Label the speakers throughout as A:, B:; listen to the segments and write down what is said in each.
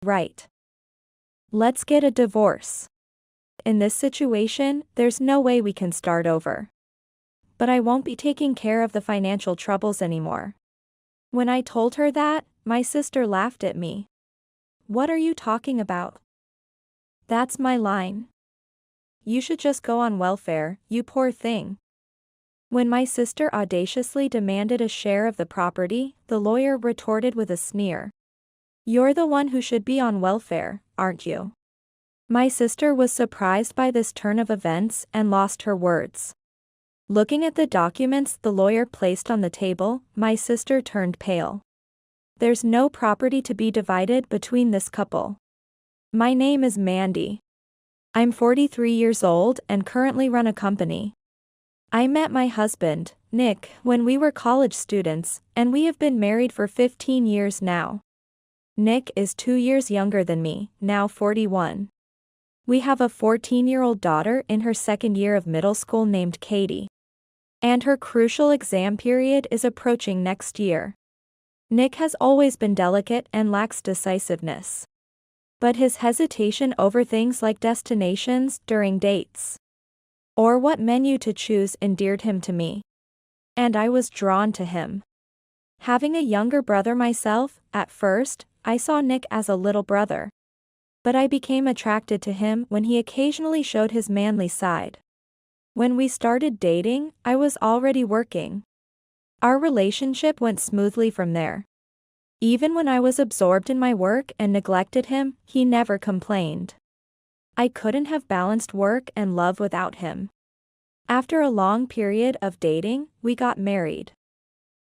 A: Right. Let's get a divorce. In this situation, there's no way we can start over. But I won't be taking care of the financial troubles anymore. When I told her that, my sister laughed at me. What are you talking about? That's my line. You should just go on welfare, you poor thing. When my sister audaciously demanded a share of the property, the lawyer retorted with a sneer. You're the one who should be on welfare, aren't you? My sister was surprised by this turn of events and lost her words. Looking at the documents the lawyer placed on the table, my sister turned pale. There's no property to be divided between this couple. My name is Mandy. I'm 43 years old and currently run a company. I met my husband, Nick, when we were college students, and we have been married for 15 years now. Nick is 2 years younger than me, now 41. We have a 14-year-old daughter in her second year of middle school named Katie. And her crucial exam period is approaching next year. Nick has always been delicate and lacks decisiveness. But his hesitation over things like destinations during dates, or what menu to choose, endeared him to me. And I was drawn to him. Having a younger brother myself, at first, I saw Nick as a little brother. But I became attracted to him when he occasionally showed his manly side. When we started dating, I was already working. Our relationship went smoothly from there. Even when I was absorbed in my work and neglected him, he never complained. I couldn't have balanced work and love without him. After a long period of dating, we got married.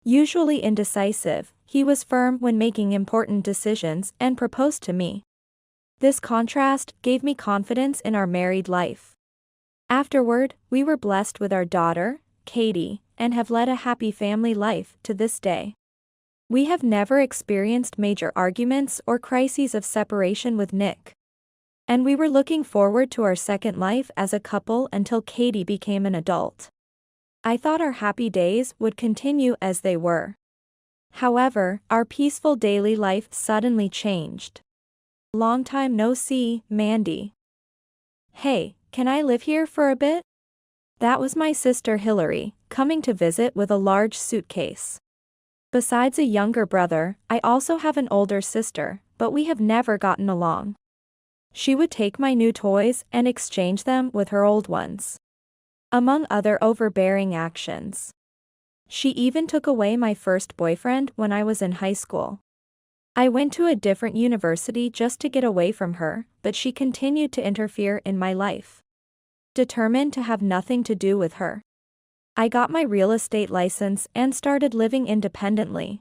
A: Usually indecisive, he was firm when making important decisions and proposed to me. This contrast gave me confidence in our married life. Afterward, we were blessed with our daughter, Katie, and have led a happy family life to this day. We have never experienced major arguments or crises of separation with Nick. And we were looking forward to our second life as a couple until Katie became an adult. I thought our happy days would continue as they were. However, our peaceful daily life suddenly changed. Long time no see, Mandy. Hey, can I live here for a bit? That was my sister Hillary, coming to visit with a large suitcase. Besides a younger brother, I also have an older sister, but we have never gotten along. She would take my new toys and exchange them with her old ones, among other overbearing actions. She even took away my first boyfriend when I was in high school. I went to a different university just to get away from her, but she continued to interfere in my life. Determined to have nothing to do with her, I got my real estate license and started living independently.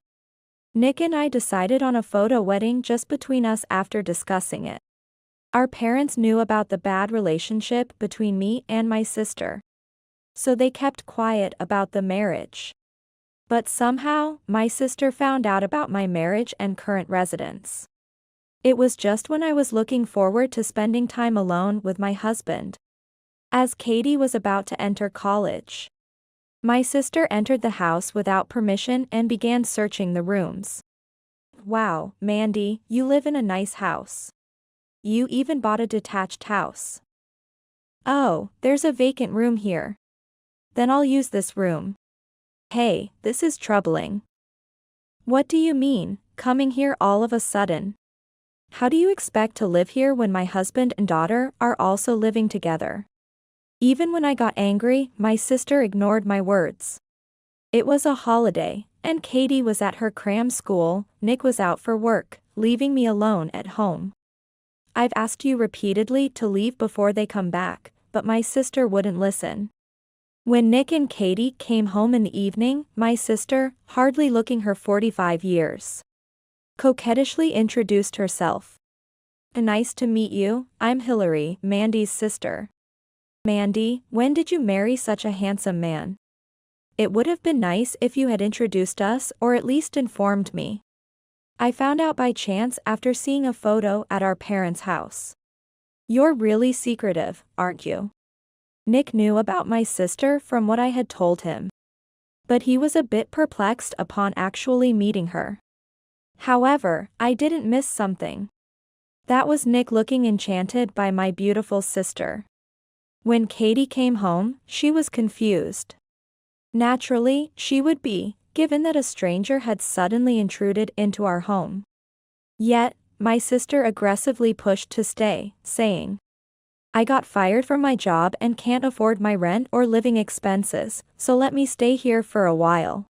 A: Nick and I decided on a photo wedding just between us after discussing it. Our parents knew about the bad relationship between me and my sister, so they kept quiet about the marriage. But somehow, my sister found out about my marriage and current residence. It was just when I was looking forward to spending time alone with my husband, as Katie was about to enter college. My sister entered the house without permission and began searching the rooms. Wow, Mandy, you live in a nice house. You even bought a detached house. Oh, there's a vacant room here. Then I'll use this room. Hey, this is troubling. What do you mean, coming here all of a sudden? How do you expect to live here when my husband and daughter are also living together? Even when I got angry, my sister ignored my words. It was a holiday, and Katie was at her cram school, Nick was out for work, leaving me alone at home. I've asked you repeatedly to leave before they come back, but my sister wouldn't listen. When Nick and Katie came home in the evening, my sister, hardly looking her 45 years, coquettishly introduced herself. Nice to meet you, I'm Hillary, Mandy's sister. Mandy, when did you marry such a handsome man? It would have been nice if you had introduced us or at least informed me. I found out by chance after seeing a photo at our parents' house. You're really secretive, aren't you? Nick knew about my sister from what I had told him, but he was a bit perplexed upon actually meeting her. However, I didn't miss something. That was Nick looking enchanted by my beautiful sister. When Katie came home, she was confused. Naturally, she would be, given that a stranger had suddenly intruded into our home. Yet, my sister aggressively pushed to stay, saying, "I got fired from my job and can't afford my rent or living expenses, so let me stay here for a while."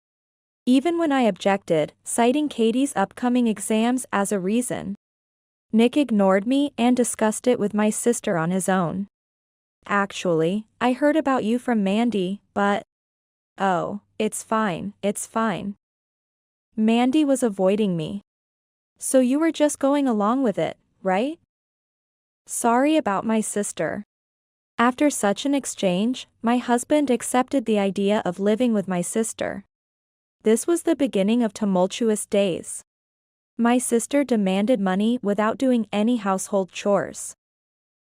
A: Even when I objected, citing Katie's upcoming exams as a reason, Nick ignored me and discussed it with my sister on his own. "Actually, I heard about you from Mandy, but..." "Oh, it's fine, it's fine." Mandy was avoiding me. "So you were just going along with it, right?" "Sorry about my sister." After such an exchange, my husband accepted the idea of living with my sister. This was the beginning of tumultuous days. My sister demanded money without doing any household chores,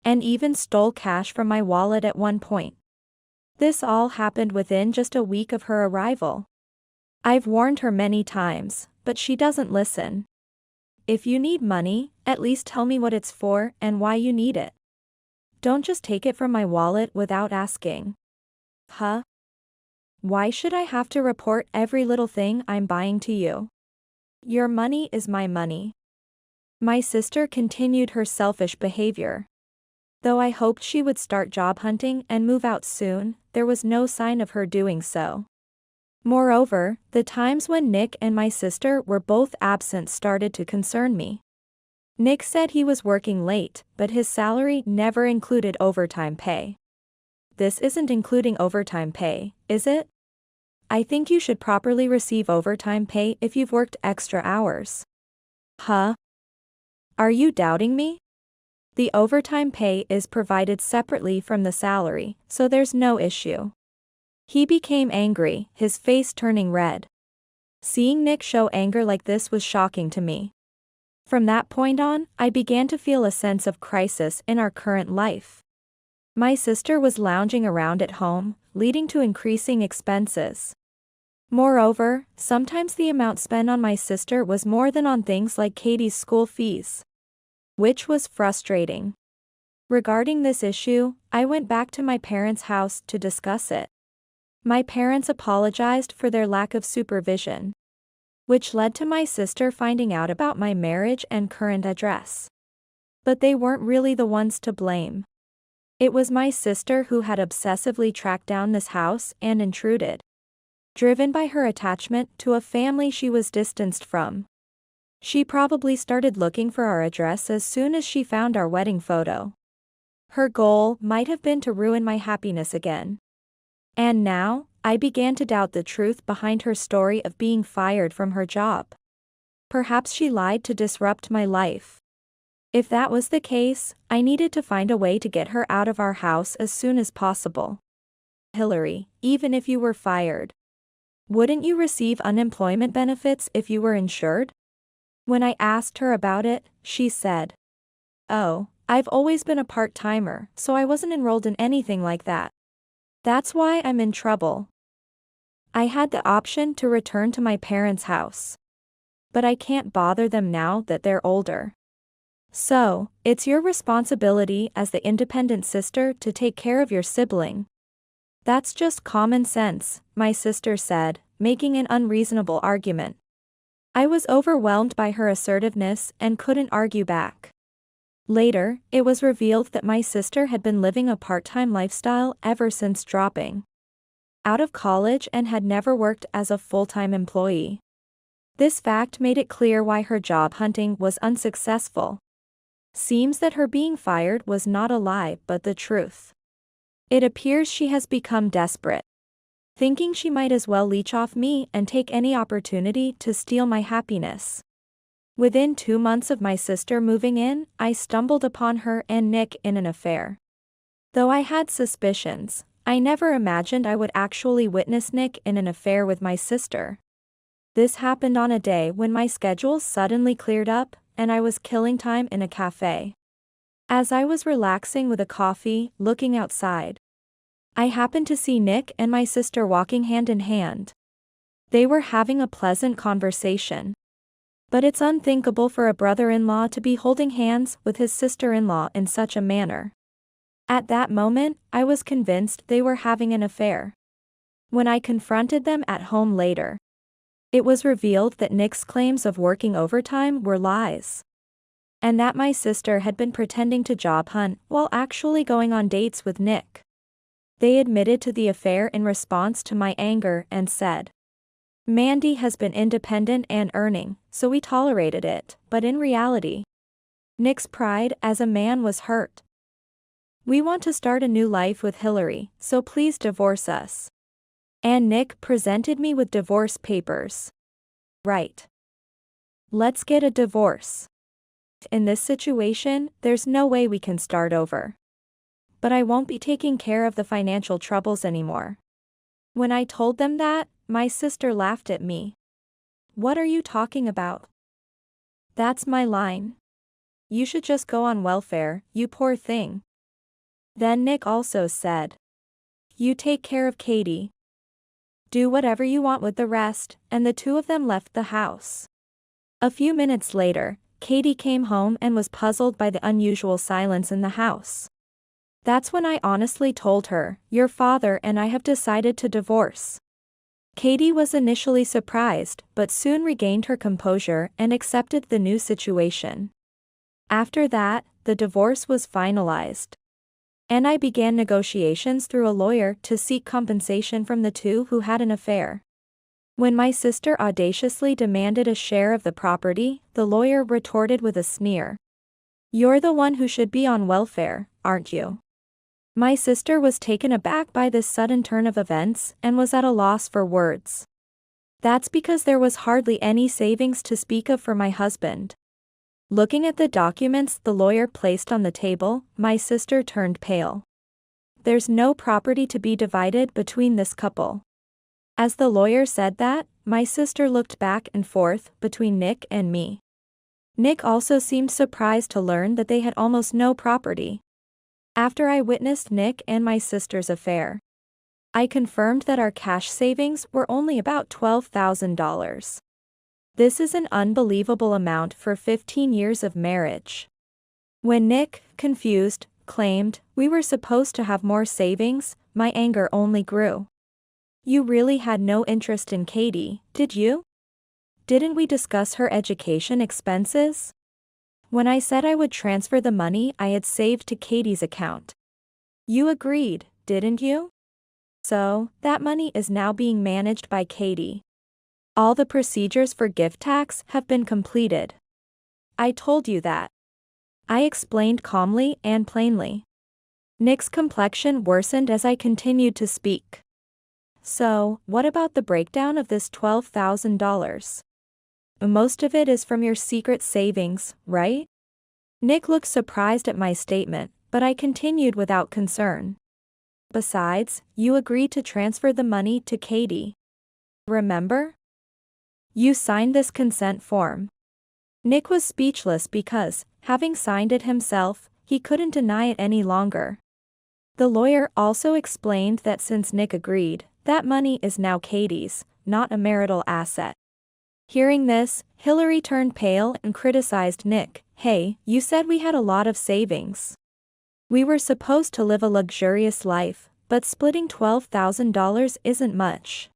A: and even stole cash from my wallet at one point. This all happened within just a week of her arrival. I've warned her many times, but she doesn't listen. "If you need money, at least tell me what it's for and why you need it. Don't just take it from my wallet without asking." "Huh? Why should I have to report every little thing I'm buying to you? Your money is my money." My sister continued her selfish behavior. Though I hoped she would start job hunting and move out soon, there was no sign of her doing so. Moreover, the times when Nick and my sister were both absent started to concern me. Nick said he was working late, but his salary never included overtime pay. This isn't including overtime pay, is it? I think you should properly receive overtime pay if you've worked extra hours. Huh? Are you doubting me? The overtime pay is provided separately from the salary, so there's no issue. He became angry, his face turning red. Seeing Nick show anger like this was shocking to me. From that point on, I began to feel a sense of crisis in our current life. My sister was lounging around at home, leading to increasing expenses. Moreover, sometimes the amount spent on my sister was more than on things like Katie's school fees, which was frustrating. Regarding this issue, I went back to my parents' house to discuss it. My parents apologized for their lack of supervision, which led to my sister finding out about my marriage and current address. But they weren't really the ones to blame. It was my sister who had obsessively tracked down this house and intruded, driven by her attachment to a family she was distanced from. She probably started looking for our address as soon as she found our wedding photo. Her goal might have been to ruin my happiness again. And now, I began to doubt the truth behind her story of being fired from her job. Perhaps she lied to disrupt my life. If that was the case, I needed to find a way to get her out of our house as soon as possible. "Hillary, even if you were fired, wouldn't you receive unemployment benefits if you were insured?" When I asked her about it, she said, "Oh, I've always been a part-timer, so I wasn't enrolled in anything like that. That's why I'm in trouble." I had the option to return to my parents' house, but I can't bother them now that they're older. "So, it's your responsibility as the independent sister to take care of your sibling. That's just common sense," my sister said, making an unreasonable argument. I was overwhelmed by her assertiveness and couldn't argue back. Later, it was revealed that my sister had been living a part-time lifestyle ever since dropping out of college and had never worked as a full-time employee. This fact made it clear why her job hunting was unsuccessful. Seems that her being fired was not a lie but the truth. It appears she has become desperate, thinking she might as well leech off me and take any opportunity to steal my happiness. Within 2 months of my sister moving in, I stumbled upon her and Nick in an affair. Though I had suspicions, I never imagined I would actually witness Nick in an affair with my sister. This happened on a day when my schedule suddenly cleared up, and I was killing time in a cafe. As I was relaxing with a coffee, looking outside, I happened to see Nick and my sister walking hand in hand. They were having a pleasant conversation. But it's unthinkable for a brother-in-law to be holding hands with his sister-in-law in such a manner. At that moment, I was convinced they were having an affair. When I confronted them at home later, it was revealed that Nick's claims of working overtime were lies. And that my sister had been pretending to job hunt while actually going on dates with Nick. They admitted to the affair in response to my anger and said, "Mandy has been independent and earning, so we tolerated it," but in reality, Nick's pride as a man was hurt. "We want to start a new life with Hillary, so please divorce us." And Nick presented me with divorce papers. Right. Let's get a divorce. In this situation, there's no way we can start over. But I won't be taking care of the financial troubles anymore. When I told them that, my sister laughed at me. "What are you talking about? That's my line. You should just go on welfare, you poor thing." Then Nick also said, "You take care of Katie. Do whatever you want with the rest," and the two of them left the house. A few minutes later, Katie came home and was puzzled by the unusual silence in the house. That's when I honestly told her, "Your father and I have decided to divorce." Katie was initially surprised, but soon regained her composure and accepted the new situation. After that, the divorce was finalized. And I began negotiations through a lawyer to seek compensation from the two who had an affair. When my sister audaciously demanded a share of the property, the lawyer retorted with a sneer. "You're the one who should be on welfare, aren't you?" My sister was taken aback by this sudden turn of events and was at a loss for words. That's because there was hardly any savings to speak of for my husband. Looking at the documents the lawyer placed on the table, my sister turned pale. "There's no property to be divided between this couple." As the lawyer said that, my sister looked back and forth between Nick and me. Nick also seemed surprised to learn that they had almost no property. After I witnessed Nick and my sister's affair, I confirmed that our cash savings were only about $12,000. This is an unbelievable amount for 15 years of marriage. When Nick, confused, claimed we were supposed to have more savings, my anger only grew. "You really had no interest in Katie, did you? Didn't we discuss her education expenses? When I said I would transfer the money I had saved to Katie's account, you agreed, didn't you? So, that money is now being managed by Katie. All the procedures for gift tax have been completed. I told you that." I explained calmly and plainly. Nick's complexion worsened as I continued to speak. "So, what about the breakdown of this $12,000? Most of it is from your secret savings, right?" Nick looked surprised at my statement, but I continued without concern. "Besides, you agreed to transfer the money to Katie. Remember? You signed this consent form." Nick was speechless because, having signed it himself, he couldn't deny it any longer. The lawyer also explained that since Nick agreed, that money is now Katie's, not a marital asset. Hearing this, Hillary turned pale and criticized Nick. "Hey, you said we had a lot of savings. We were supposed to live a luxurious life, but splitting $12,000 isn't much.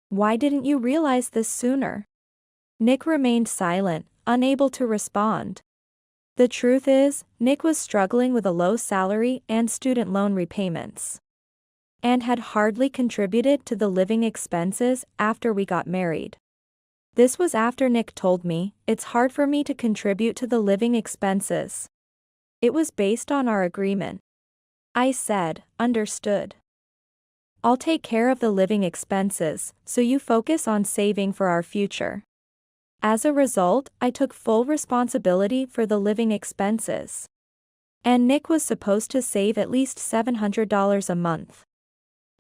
A: Why didn't you realize this sooner?" Nick remained silent, unable to respond. The truth is, Nick was struggling with a low salary and student loan repayments, and had hardly contributed to the living expenses after we got married. This was after Nick told me, "It's hard for me to contribute to the living expenses. It was based on our agreement." I said, "Understood. I'll take care of the living expenses, so you focus on saving for our future." As a result, I took full responsibility for the living expenses. And Nick was supposed to save at least $700 a month.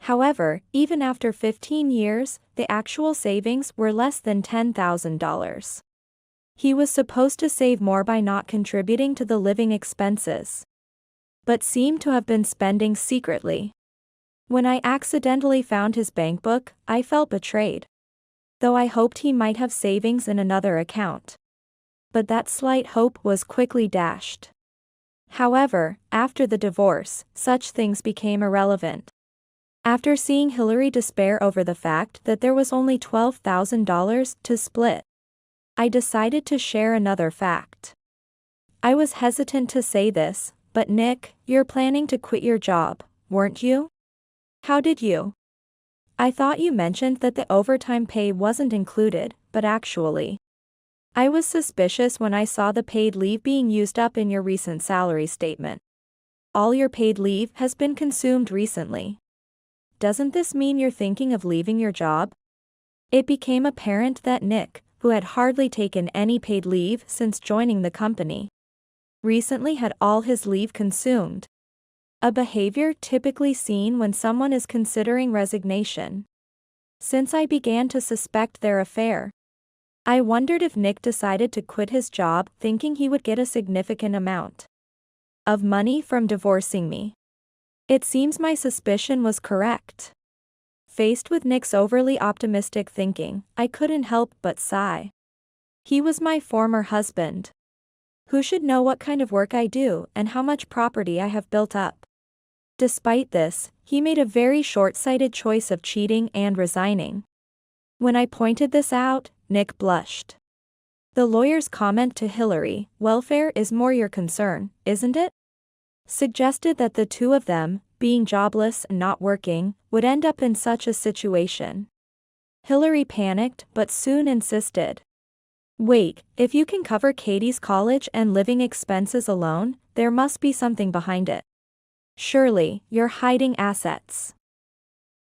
A: However, even after 15 years, the actual savings were less than $10,000. He was supposed to save more by not contributing to the living expenses, but seemed to have been spending secretly. When I accidentally found his bank book, I felt betrayed. though I hoped he might have savings in another account. But that slight hope was quickly dashed. However, after the divorce, such things became irrelevant. After seeing Hillary despair over the fact that there was only $12,000 to split, I decided to share another fact. I was hesitant to say this, but Nick, you're planning to quit your job, weren't you? How did you? I thought you mentioned that the overtime pay wasn't included, but actually, I was suspicious when I saw the paid leave being used up in your recent salary statement. All your paid leave has been consumed recently. Doesn't this mean you're thinking of leaving your job? It became apparent that Nick, who had hardly taken any paid leave since joining the company, recently had all his leave consumed. A behavior typically seen when someone is considering resignation. Since I began to suspect their affair, I wondered if Nick decided to quit his job thinking he would get a significant amount of money from divorcing me. It seems my suspicion was correct. Faced with Nick's overly optimistic thinking, I couldn't help but sigh. He was my former husband, who should know what kind of work I do and how much property I have built up. Despite this, he made a very short-sighted choice of cheating and resigning. When I pointed this out, Nick blushed. The lawyer's comment to Hillary, welfare is more your concern, isn't it? Suggested that the two of them, being jobless and not working, would end up in such a situation. Hillary panicked but soon insisted. Wait, if you can cover Katie's college and living expenses alone, there must be something behind it. Surely, you're hiding assets.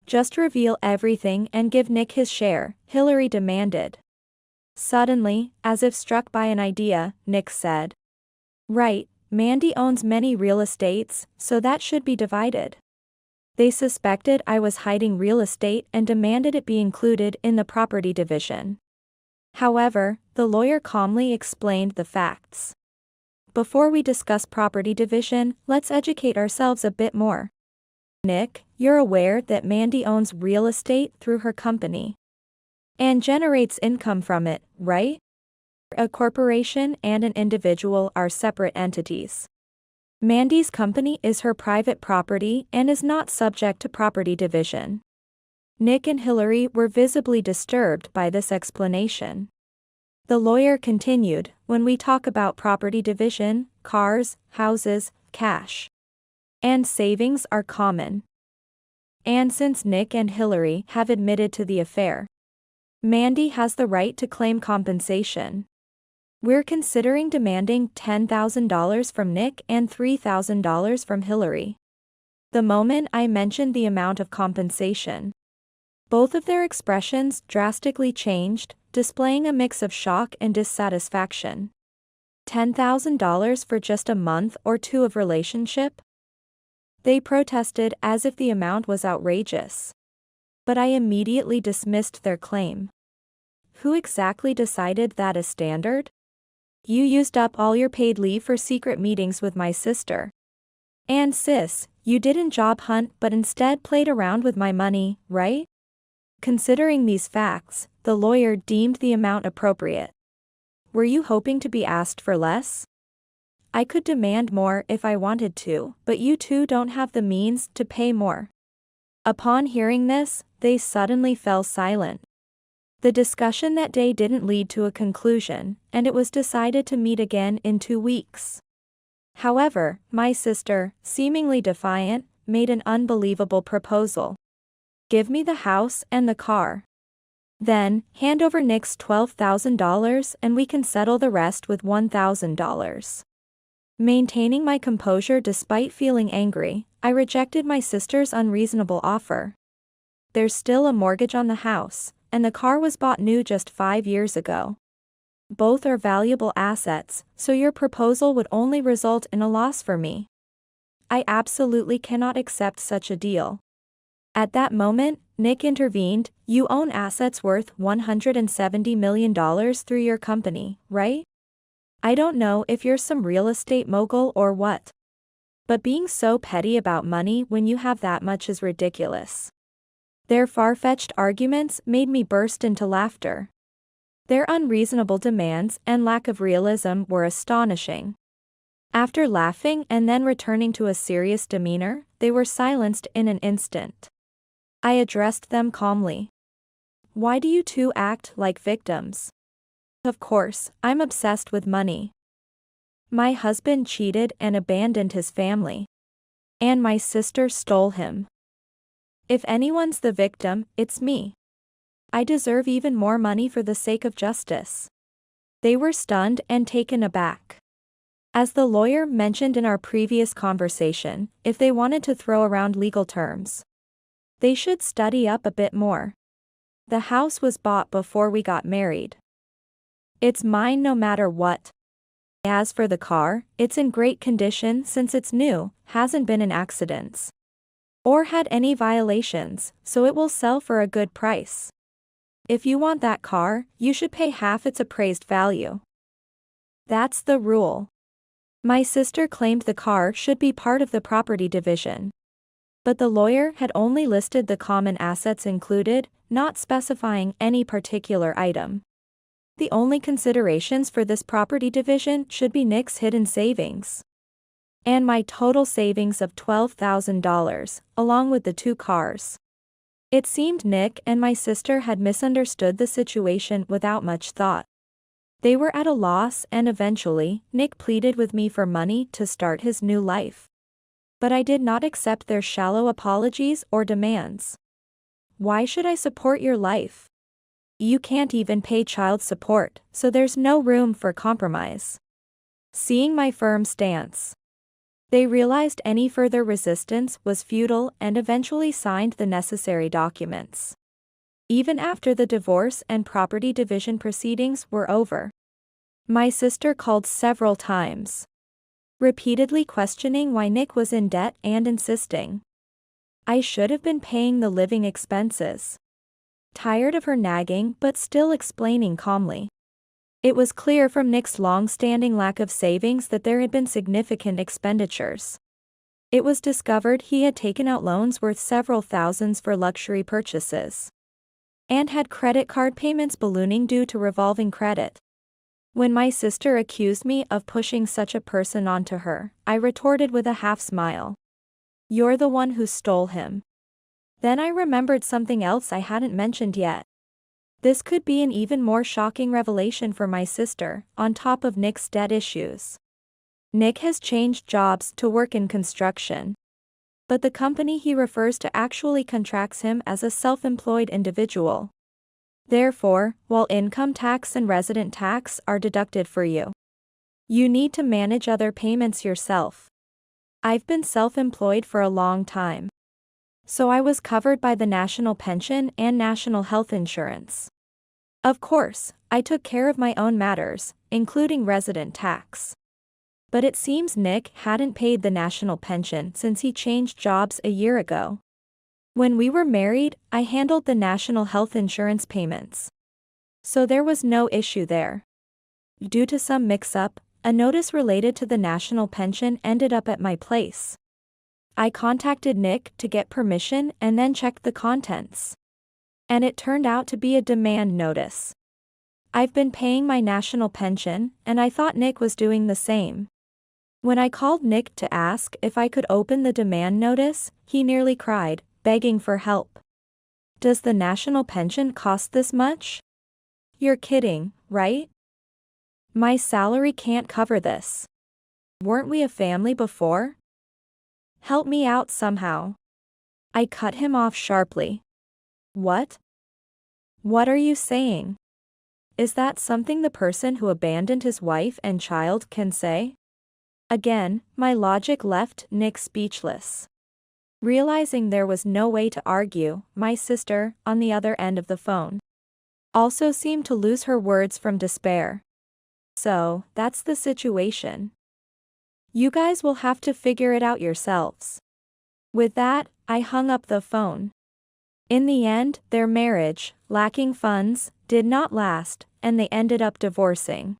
A: Just reveal everything and give Nick his share, Hillary demanded. Suddenly, as if struck by an idea, Nick said. Right, Mandy owns many real estates, so that should be divided. They suspected I was hiding real estate and demanded it be included in the property division. However, the lawyer calmly explained the facts. Before we discuss property division, let's educate ourselves a bit more. Nick, you're aware that Mandy owns real estate through her company and generates income from it, right? A corporation and an individual are separate entities. Mandy's company is her private property and is not subject to property division. Nick and Hillary were visibly disturbed by this explanation. The lawyer continued, when we talk about property division, cars, houses, cash, and savings are common. And since Nick and Hillary have admitted to the affair, Mandy has the right to claim compensation. We're considering demanding $10,000 from Nick and $3,000 from Hillary. The moment I mentioned the amount of compensation, both of their expressions drastically changed, displaying a mix of shock and dissatisfaction. $10,000 for just a month or two of relationship? They protested as if the amount was outrageous. But I immediately dismissed their claim. Who exactly decided that is standard? You used up all your paid leave for secret meetings with my sister. And sis, you didn't job hunt but instead played around with my money, right? Considering these facts, the lawyer deemed the amount appropriate. Were you hoping to be asked for less? I could demand more if I wanted to, but you two don't have the means to pay more. Upon hearing this, they suddenly fell silent. The discussion that day didn't lead to a conclusion, and it was decided to meet again in 2 weeks. However, my sister, seemingly defiant, made an unbelievable proposal. Give me the house and the car. Then, hand over Nick's $12,000 and we can settle the rest with $1,000. Maintaining my composure despite feeling angry, I rejected my sister's unreasonable offer. There's still a mortgage on the house, and the car was bought new just 5 years ago. Both are valuable assets, so your proposal would only result in a loss for me. I absolutely cannot accept such a deal. At that moment, Nick intervened. You own assets worth $170 million through your company, right? I don't know if you're some real estate mogul or what. But being so petty about money when you have that much is ridiculous. Their far-fetched arguments made me burst into laughter. Their unreasonable demands and lack of realism were astonishing. After laughing and then returning to a serious demeanor, they were silenced in an instant. I addressed them calmly. Why do you two act like victims? Of course, I'm obsessed with money. My husband cheated and abandoned his family. And my sister stole him. If anyone's the victim, it's me. I deserve even more money for the sake of justice. They were stunned and taken aback. As the lawyer mentioned in our previous conversation, if they wanted to throw around legal terms, they should study up a bit more. The house was bought before we got married. It's mine no matter what. As for the car, it's in great condition since it's new, hasn't been in accidents or had any violations, so it will sell for a good price. If you want that car, you should pay half its appraised value. That's the rule. My sister claimed the car should be part of the property division. But the lawyer had only listed the common assets included, not specifying any particular item. The only considerations for this property division should be Nick's hidden savings. And my total savings of $12,000, along with the two cars. It seemed Nick and my sister had misunderstood the situation without much thought. They were at a loss and eventually, Nick pleaded with me for money to start his new life. But I did not accept their shallow apologies or demands. Why should I support your life? You can't even pay child support, so there's no room for compromise. Seeing my firm stance, they realized any further resistance was futile and eventually signed the necessary documents. Even after the divorce and property division proceedings were over, my sister called several times, repeatedly questioning why Nick was in debt and insisting I should have been paying the living expenses. Tired of her nagging but still explaining calmly. It was clear from Nick's long-standing lack of savings that there had been significant expenditures. It was discovered he had taken out loans worth several thousands for luxury purchases. And had credit card payments ballooning due to revolving credit. When my sister accused me of pushing such a person onto her, I retorted with a half-smile. You're the one who stole him. Then I remembered something else I hadn't mentioned yet. This could be an even more shocking revelation for my sister, on top of Nick's debt issues. Nick has changed jobs to work in construction. But the company he refers to actually contracts him as a self-employed individual. Therefore, while income tax and resident tax are deducted for you, you need to manage other payments yourself. I've been self-employed for a long time. So I was covered by the national pension and national health insurance. Of course, I took care of my own matters, including resident tax. But it seems Nick hadn't paid the national pension since he changed jobs a year ago. When we were married, I handled the national health insurance payments. So there was no issue there. Due to some mix-up, a notice related to the national pension ended up at my place. I contacted Nick to get permission and then checked the contents. And it turned out to be a demand notice. I've been paying my national pension, and I thought Nick was doing the same. When I called Nick to ask if I could open the demand notice, he nearly cried, begging for help. Does the national pension cost this much? You're kidding, right? My salary can't cover this. Weren't we a family before? Help me out somehow. I cut him off sharply. What? What are you saying? Is that something the person who abandoned his wife and child can say? Again, my logic left Nick speechless. Realizing there was no way to argue, my sister, on the other end of the phone, also seemed to lose her words from despair. So, that's the situation. You guys will have to figure it out yourselves. With that, I hung up the phone. In the end, their marriage, lacking funds, did not last, and they ended up divorcing.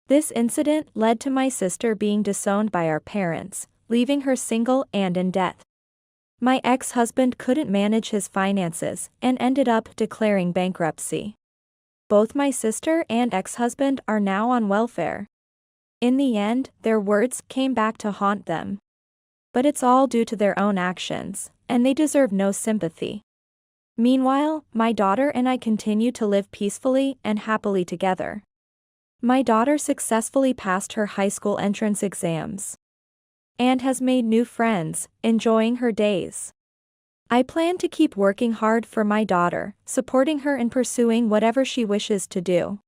A: This incident led to my sister being disowned by our parents, leaving her single and in debt. My ex-husband couldn't manage his finances and ended up declaring bankruptcy. Both my sister and ex-husband are now on welfare. In the end, their words came back to haunt them. But it's all due to their own actions, and they deserve no sympathy. Meanwhile, my daughter and I continue to live peacefully and happily together. My daughter successfully passed her high school entrance exams and has made new friends, enjoying her days. I plan to keep working hard for my daughter, supporting her in pursuing whatever she wishes to do.